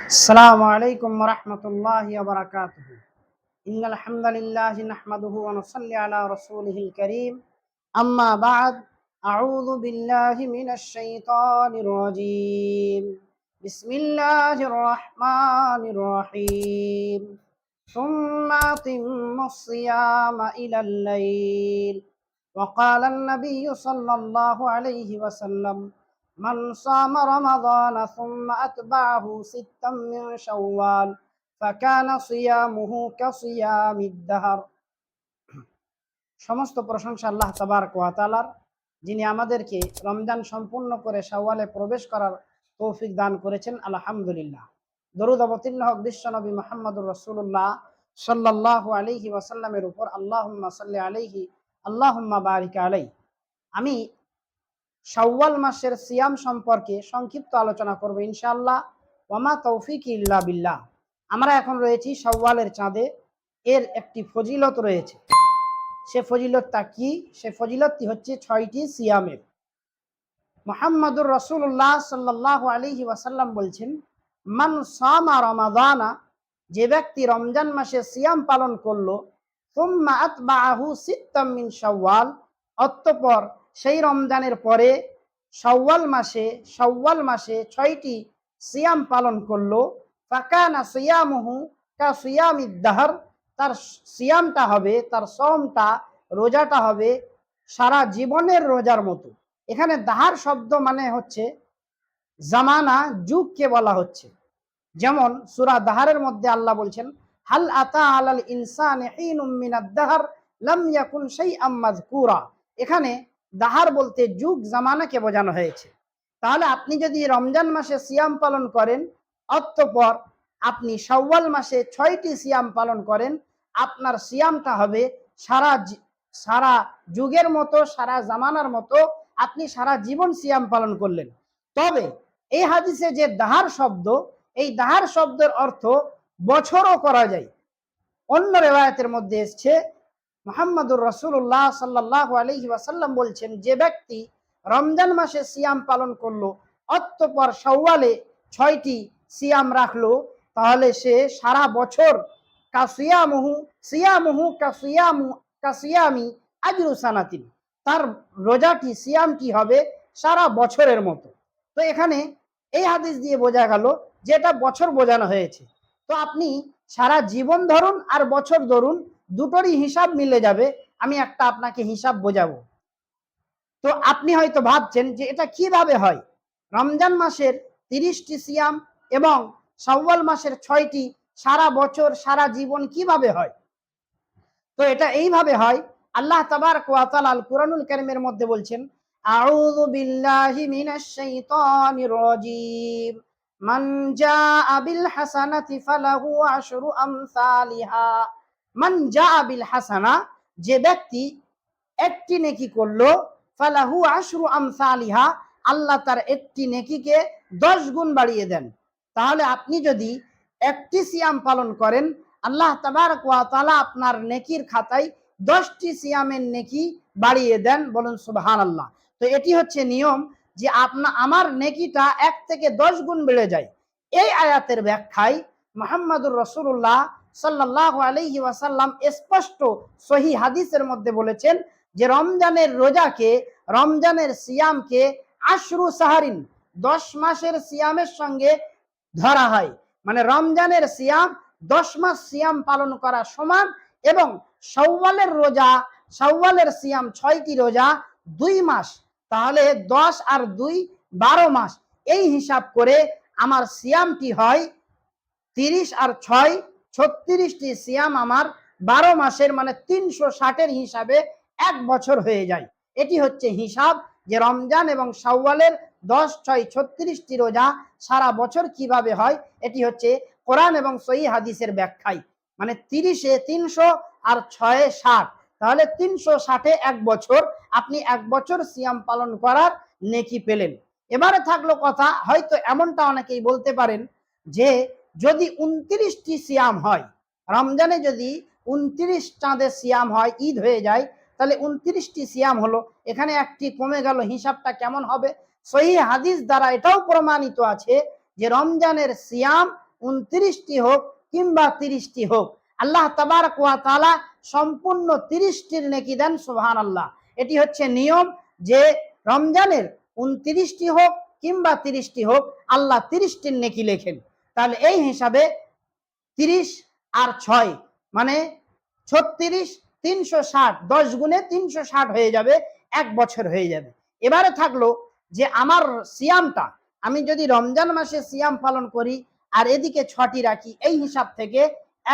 السلام عليكم ورحمة الله وبركاته. إن الحمد لله نحمده ونصلي على رسوله الكريم. أما بعد، أعوذ بالله من الشيطان الرجيم. بسم الله الرحمن الرحيم. ثم أتم الصيام إلى الليل. وقال النبي صلى الله عليه وسلم: من صام رمضان ثم أتبعه ستا من شوال فكان صيامه كصيام الدهر. সমস্ত প্রশংসা আল্লাহ তাবারক ওয়া তাআলার, যিনি আমাদেরকে রমজান সম্পূর্ণ করে শাওয়ালে প্রবেশ করার তৌফিক দান করেছেন। আলহামদুলিল্লাহ। দরুদ অবতীর্ণ হোক বিশ্বনবী মুহাম্মদুর রাসূলুল্লাহ সাল্লাল্লাহু আলাইহি ওয়াসাল্লামের উপর। আল্লাহুম্মা সাল্লি আলাইহি আল্লাহুম্মা বারিক আলাইহি। আমি শাওয়াল মাসের সিয়াম সম্পর্কে সংক্ষিপ্ত আলোচনা করব ইনশাআল্লাহ। ওয়ামা তৌফিকি ইল্লা বিল্লাহ। আমরা এখন রয়েছি শাওয়ালের চাঁদে। এর একটি ফজিলত রয়েছে। সে ফজিলতটা কি? সে ফজিলতটি হচ্ছে 6টি সিয়ামের। মুহাম্মদুর রাসূলুল্লাহ সাল্লাল্লাহু আলাইহি ওয়াসাল্লাম বলছেন, মান সামা রমাদানা, যে ব্যক্তি রমজান মাসে সিয়াম পালন করলো, সুম্মা আতবাআহু সিত্তাম মিন শাওয়াল, অতঃপর সেই রমজানের পরে শাওয়াল মাসে 6টি সিয়াম পালন করলো, ফাকানা সিয়ামুহু কা সিয়ামিদ দাহর, তার সিয়ামটা হবে, তার সওমটা, রোজাটা হবে সারা জীবনের রোজার মতো। এখানে দাহার শব্দ মানে হচ্ছে জামানা, যুগকে বলা হচ্ছে। যেমন সূরা দাহারের মধ্যে আল্লাহ বলছেন, হাল আতা আলাল ইনসানি হিনুম মিনাদ দাহর লাম ইয়াকুন শাইআম মাযকুরা। এখানে দাহার বলতে যুগ, জামানাকে বোঝানো হয়েছে। তাহলে আপনি যদি রমজান মাসে সিয়াম পালন করেন, অতঃপর আপনি শাওয়াল মাসে 6টি সিয়াম পালন করেন, আপনার সিয়ামটা হবে সারা যুগের মতো, সারা জামানার মতো। আপনি সারা জীবন সিয়াম পালন করলেন। তবে এই হাদিসে যে দাহার শব্দ, এই দাহার শব্দের অর্থ বছরও করা যায়। অন্য রিওয়ায়াতের মধ্যে এসেছে, মুহাম্মদুর রাসূলুল্লাহ সাল্লাল্লাহু আলাইহি ওয়াসাল্লাম বলছেন, যে ব্যক্তি রমজান মাসে সিয়াম পালন করলো, অতঃপর শাওয়ালে 6টি সিয়াম রাখলো, তাহলে সে সারা বছর সিয়ামুহু কাসিয়ামি আজরু সানাতিন, তার রোজাটি, সিয়ামটি হবে সারা বছরের মতো। তো এখানে এই হাদিস দিয়ে বোঝা গেল যে এটা বছর বোঝানো হয়েছে। তো আপনি সারা জীবন ধরুন আর বছর ধরুন, দুটোরই হিসাব মিলে যাবে। আমি একটা আপনাকে হিসাব বোঝাবো। তো আপনি হয়তো ভাবছেন যে এটা কিভাবে হয়, রমজান মাসের 30টি সিয়াম এবং শাওয়াল মাসের 6টি, সারা বছর সারা জীবন কিভাবে হয়? তো এটা এইভাবে হয়। আল্লাহ তাবারক ওয়া তাআলা আল কুরআনুল কারীমের মধ্যে বলছেন, আউযু বিল্লাহি মিনাশ শাইতানির রাজীম, মান জাআ বিল হাসানাতি ফালাহু আশরু আমসালিহা। মান জাআ বিল হাসানা, যে ব্যক্তি একটি নেকি করলো, ফালাহু আশরু আমসালিহা, আল্লাহ তার একটি নেকিকে 10 গুণ বাড়িয়ে দেন। তাহলে আপনি যদি একটি সিয়াম পালন করেন, আল্লাহ তাবারক ওয়া তাআলা আপনার নেকির খাতায় 10টি সিয়ামের নেকি বাড়িয়ে দেন। বলুন সুবহানাল্লাহ। তো এটি হচ্ছে নিয়ম, যে আমার নেকিটা 1 থেকে 10 গুণ বেড়ে যায়। এই আয়াতের ব্যাখ্যায় মুহাম্মদুর রাসূলুল্লাহ সাল্লাল্লাহু আলাইহি ওয়াসাল্লাম স্পষ্ট সহিহ হাদিসের মধ্যে বলেছেন যে রমজানের রোজাকে, রমজানের সিয়ামকে আশরু সাহারিন, 10 মাসের সিয়ামের সঙ্গে ধরা হয়। মানে রমজানের সিয়াম 10 মাস সিয়াম পালন করা সমান, এবং শাওয়ালের সিয়াম 6টি রোজা 2 মাস। তাহলে 10 আর 2 12 মাস। এই হিসাব করে আমার সিয়ামটি হয় 30 আর 6 36টি সিয়াম আমার 12 মাসের, মানে 360-এর হিসাবে 1 বছর হয়ে যায়। এটি হচ্ছে হিসাব, যে রমজান এবং শাওয়ালের 10, 6, 36টি রোজা সারা বছর কিভাবে হয়। এটি হচ্ছে কোরআন এবং সহিহ হাদিসের ব্যাখ্যায়। মানে 30-এ 300 আর 6-এ 60, তাহলে 360-এ 1 বছর, আপনি 1 বছর সিয়াম পালন করার নেকি পেলেন। এবারে থাকলো কথা, হয়তো এমনটা অনেকেই বলতে পারেন যে যদি 29টি সিয়াম হয়, রমজানে যদি 29 চাঁদে সিয়াম হয়, ঈদ হয়ে যায়, তাহলে 29টি সিয়াম হলো, এখানে একটি কমে গেল, হিসাবটা কেমন হবে? সহিহ হাদিস দ্বারা এটাও প্রমাণিত আছে যে রমজানের সিয়াম 29টি হোক কিংবা 30টি হোক, আল্লাহ তাবারক ওয়া তাআলা সম্পূর্ণ 30টির নেকি দেন। সুবহানাল্লাহ। এটি হচ্ছে নিয়ম যে রমজানের 29টি হোক কিংবা 30টি হোক, আল্লাহ 30টির নেকি লেখেন। তাহলে এই হিসাবে 30 আর 6 মানে 36, 360, 10 গুণে 360 হয়ে যাবে, 1 বছর হয়ে যাবে। এবারে থাকলো যে আমার সিয়ামটা, আমি যদি রমজান মাসে সিয়াম পালন করি আর এদিকে 6টি রাখি, এই হিসাব থেকে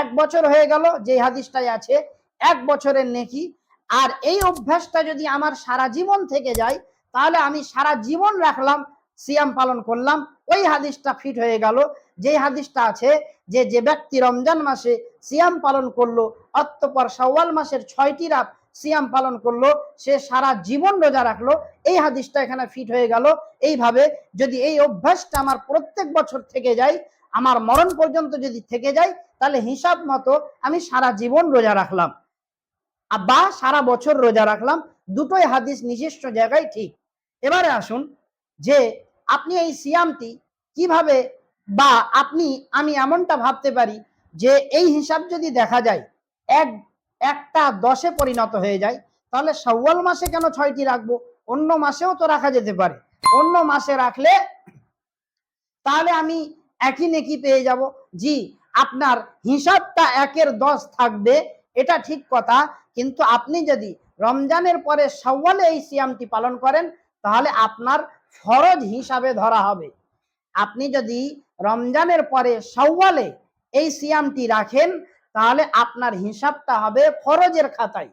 1 বছর হয়ে গেল, যে হাদিসটাই আছে 1 বছরের নেকি। আর এই অভ্যাসটা যদি আমার সারা জীবন থেকে যায়, তাহলে আমি সারা জীবন রাখলাম, সিয়াম পালন করলাম, ওই হাদিসটা ফিট হয়ে গেল। যে হাদিসটা আছে যে যে ব্যক্তি রমজান মাসে সিয়াম পালন করলো, অতঃপর শাওয়াল মাসের 6টি রাত সিয়াম পালন করলো, সে সারা জীবন রোজা রাখলো, এই হাদিসটা এখানে ফিট হয়ে গেল। এইভাবে যদি এই অভ্যাসটা আমার প্রত্যেক বছর থেকে যায়, আমার মরণ পর্যন্ত যদি থেকে যায়, তাহলে হিসাব মতো আমি সারা জীবন রোজা রাখলাম বা সারা বছর রোজা রাখলাম, দুটোই হাদিস নিজস্ব জায়গায় ঠিক। এবারে আসুন যে আপনি এই সিয়ামটি কিভাবে, বা আমি এমনটা ভাবতে পারি যে এই হিসাব যদি দেখা যায় একটা 10-এ পরিণত হয়ে যায়, তাহলে শাওয়াল মাসে কেন 6টি রাখবো? অন্য মাসেও তো রাখা যেতে পারে। অন্য মাসে রাখলে তাহলে আমি একই নেকি পেয়ে যাব। জি, আপনার হিসাবটা 1-এর 10 থাকবে, এটা ঠিক কথা, কিন্তু আপনি যদি রমজানের পরে শাওয়ালে এই সিয়ামটি পালন করেন, তাহলে আপনার ফরজ হিসাবে ধরা হবে। আপনি যদি রমজানের পরে শাওয়ালে এই সিয়ামটি রাখেন, তাহলে আপনার হিসাবটা হবে ফরজের খাতায়।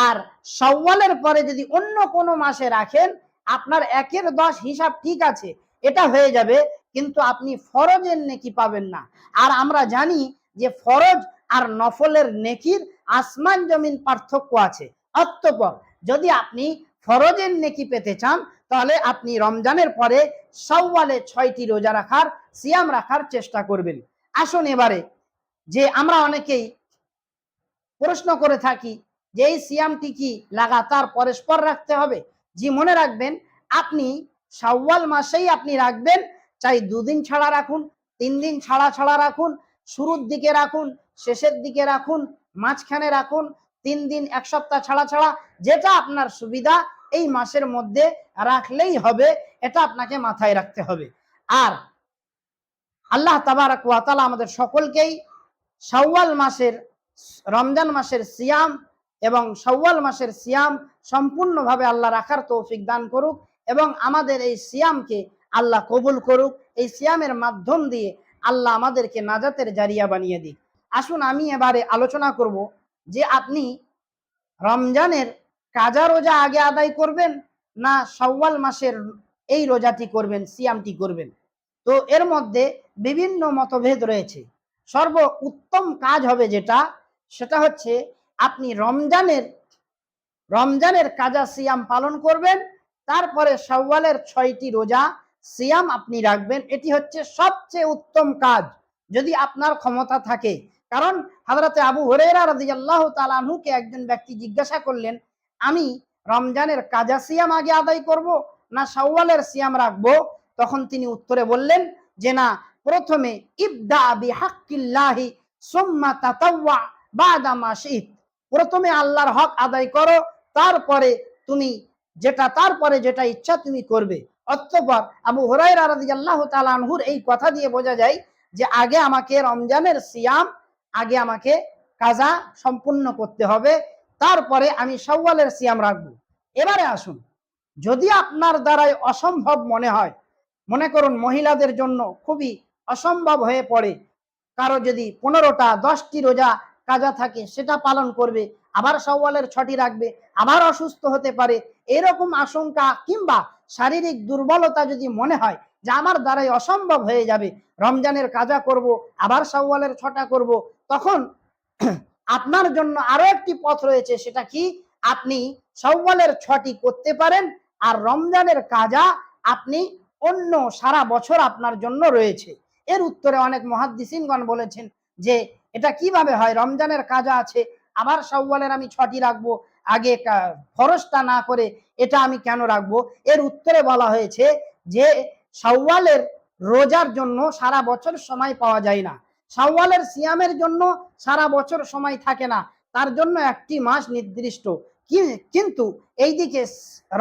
আর শাওয়ালের পরে যদি অন্য কোনো মাসে রাখেন, আপনার 1-এর 10 হিসাব ঠিক আছে, এটা হয়ে যাবে, কিন্তু আপনি ফরজের নেকি পাবেন না। আর আমরা জানি যে ফরজ আর নফলের নেকির আসমান জমিন পার্থক্য আছে। অতঃপর যদি আপনি ফরজের নেকি পেতে চান, তাহলে আপনি রমজানের পরে শাওয়ালে 6টি রোজা রাখার, সিয়াম রাখার চেষ্টা করবেন। আসুন এবারে যে আমরা অনেকেই প্রশ্ন করে থাকি যে এই সিয়ামটি কি লাগাতার পরস্পর রাখতে হবে? জি, মনে রাখবেন, আপনি শাওয়াল মাসেই আপনি রাখবেন, চাই 2 দিন ছাড়া রাখুন, 3 দিন ছাড়া ছাড়া রাখুন, শুরুর দিকে রাখুন, শেষের দিকে রাখুন, মাঝখানে রাখুন, 3 দিন 1 সপ্তাহ ছাড়া ছাড়া, যেটা আপনার সুবিধা এই মাসের মধ্যে রাখলেই হবে, এটা আপনাকে মাথায় রাখতে হবে। আর আল্লাহ তাবারক ওয়া তাআলা আমাদের সকলকেই শাওয়াল মাসের, রমজান মাসের সিয়াম এবং শাওয়াল মাসের সিয়াম সম্পূর্ণভাবে আল্লাহ রাখার তৌফিক দান করুক, এবং আমাদের এই সিয়ামকে আল্লাহ কবুল করুক। এই সিয়ামের মাধ্যম দিয়ে আল্লাহ আমাদেরকে নাজাতের জারিয়া বানিয়ে দিক। আসুন আমি এবারে আলোচনা করব যে আপনি রমজানের কাজা রোজা আগে আদায় করবেন, না শাওয়াল মাসের এই রোজাটি করবেন, সিয়ামটি করবেন। তো এর মধ্যে বিভিন্ন মতভেদ রয়েছে। সর্ব উত্তম কাজ হবে যেটা, সেটা হচ্ছে আপনি রমজানের কাজা সিয়াম পালন করবেন, তারপরে শাওয়ালের 6টি রোজা সিয়াম আপনি রাখবেন। এটি হচ্ছে সবচেয়ে উত্তম কাজ, যদি আপনার ক্ষমতা থাকে। কারণ হযরতে আবু হুরায়রা রাদিয়াল্লাহু তাআলা আনহুকে একজন ব্যক্তি জিজ্ঞাসা করলেন, আমি রমজানের কাজা সিয়াম আগে আদায় করব না শাওয়ালের সিয়াম রাখবো? তখন তিনি উত্তরে বললেন যে না, প্রথমে ইবদা বিহাক্কিল্লাহি সুম্মা তাতাওয়া বাদা মা শিত, প্রথমে আল্লাহর হক আদায় করো, তারপরে যেটা ইচ্ছা তুমি করবে। অতঃপর আবু হুরায়রা রাদিয়াল্লাহু তাআলা আনহুর এই কথা দিয়ে বোঝা যায় যে আগে আমাকে রমজানের সিয়াম, আগে আমাকে কাজা সম্পূর্ণ করতে হবে, তারপরে আমি শাওয়ালের সিয়াম রাখবো। এবারে আসুন, যদি আপনার দ্বারাই অসম্ভব মনে হয়, মনে করুন মহিলাদের জন্য খুবই অসম্ভব হয়ে পড়ে, কারো যদি 15টা 10টি রোজা কাজা থাকে, সেটা পালন করবে, আবার শাওয়ালের 6টি রাখবে, আবার অসুস্থ হতে পারে, এরকম আশঙ্কা কিংবা শারীরিক দুর্বলতা যদি মনে হয় যে আমার দ্বারাই অসম্ভব হয়ে যাবে, রমজানের কাজা করব আবার শাওয়ালের 6টা করব, তখন আপনার জন্য আরো একটি পথ রয়েছে। সেটা কি? আপনি শাওয়ালের 6টি করতে পারেন, আর রমজানের কাজা আপনি অন্য সারা বছর আপনার জন্য রয়েছে। এর উত্তরে অনেক মুহাদ্দিসিনগণ বলেছেন যে এটা কিভাবে হয়, রমজানের কাজা আছে, আবার শাওয়ালের আমি 6টি রাখবো, আগে ফরজটা না করে এটা আমি কেন রাখবো? এর উত্তরে বলা হয়েছে যে শাওয়ালের রোজার জন্য সারা বছর সময় পাওয়া যায় না, শাওয়ালের সিয়ামের জন্য সারা বছর সময় থাকে না, তার জন্য একটি মাস নির্দিষ্ট। কিন্তু এইদিকে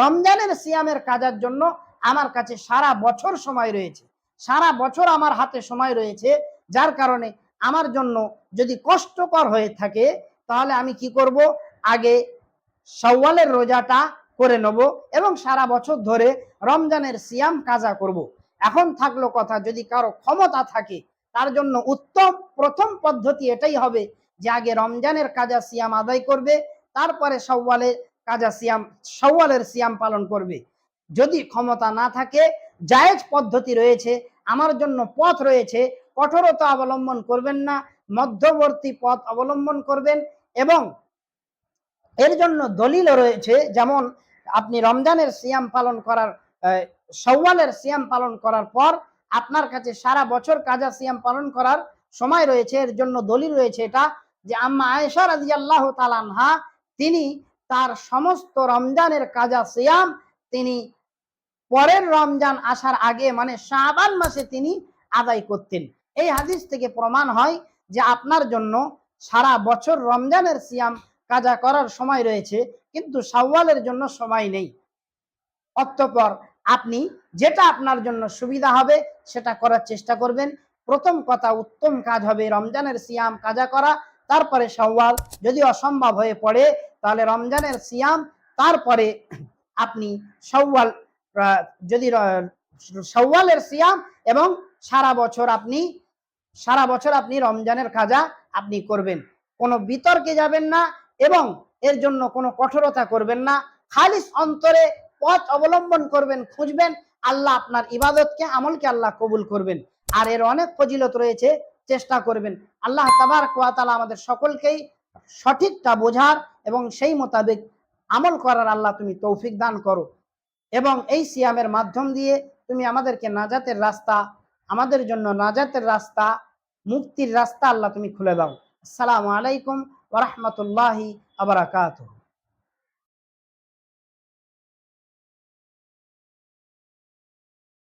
রমজানের সিয়ামের কাজের জন্য আমার কাছে সারা বছর সময় রয়েছে, সারা বছর আমার হাতে সময় রয়েছে। যার কারণে আমার জন্য যদি কষ্টকর হয়ে থাকে তাহলে আমি কি করব, আগে শাওয়ালের রোজাটা করে নেব এবং সারা বছর ধরে রমজানের সিয়াম কাজা করব। এখন থাকলো কথা, যদি কারো ক্ষমতা থাকে তার জন্য উত্তম প্রথম পদ্ধতি এটাই হবে যে আগে রমজানের কাজা সিয়াম আদায় করবে, তারপরে শাওয়ালের সিয়াম পালন করবে। যদি ক্ষমতা না থাকে, জায়েজ পদ্ধতি রয়েছে, আমার জন্য পথ রয়েছে, কঠোরতা অবলম্বন করবেন না, মধ্যবর্তী পথ অবলম্বন করবেন। এবং এর জন্য দলিলও রয়েছে, যেমন আপনি রমজানের সিয়াম পালন করার শাওয়ালের সিয়াম পালন করার পর আপনার কাছে সারা বছর কাজা সিয়াম পালন করার সময় রয়েছে। এর জন্য দলিল রয়েছে এটা যে আম্মা আয়েশা রাদিয়াল্লাহু তাআলা আনহা তিনি তার সমস্ত রমজানের কাজা সিয়াম তিনি পরের রমজান আসার আগে মানে শাবান মাসে তিনি আদায় করতেন। এই হাদিস থেকে প্রমাণ হয় যে আপনার জন্য সারা বছর রমজানের সিয়াম কাজা করার সময় রয়েছে, কিন্তু শাওয়ালের জন্য সময় নেই। অতঃপর আপনি যেটা আপনার জন্য সুবিধা হবে সেটা করার চেষ্টা করবেন। প্রথম কথা, উত্তম কাজ হবে রমজানের সিয়াম কাজা করা, তারপরে শাওয়াল। যদি অসম্ভব হয়ে পড়ে তাহলে রমজানের সিয়াম, তারপরে আপনি শাওয়াল, যদি শাওয়ালের সিয়াম এবং সারা বছর আপনি রমজানের কাজা আপনি করবেন। কোনো বিতর্কে যাবেন না এবং এর জন্য কোনো কঠোরতা করবেন না, খালিস অন্তরে পথ অবলম্বন করবেন, খুঁজবেন আল্লাহ আপনার ইবাদতকে আমলকে আল্লাহ কবুল করবেন। আর এর অনেক ফজিলত রয়েছে, চেষ্টা করবেন। আল্লাহ তাবারক ওয়া তাআলা আমাদের সকলকেই সঠিকটা বোঝার এবং সেই মোতাবেক আমল করার আল্লাহ তুমি তৌফিক দান করো। এবং এই সিয়ামের মাধ্যম দিয়ে তুমি আমাদেরকে নাজাতের রাস্তা, আমাদের জন্য নাজাতের রাস্তা, মুক্তির রাস্তা আল্লাহ তুমি খুলে দাও। আসসালামু আলাইকুম ওয়া রাহমাতুল্লাহি ওয়া বারাকাতুহু।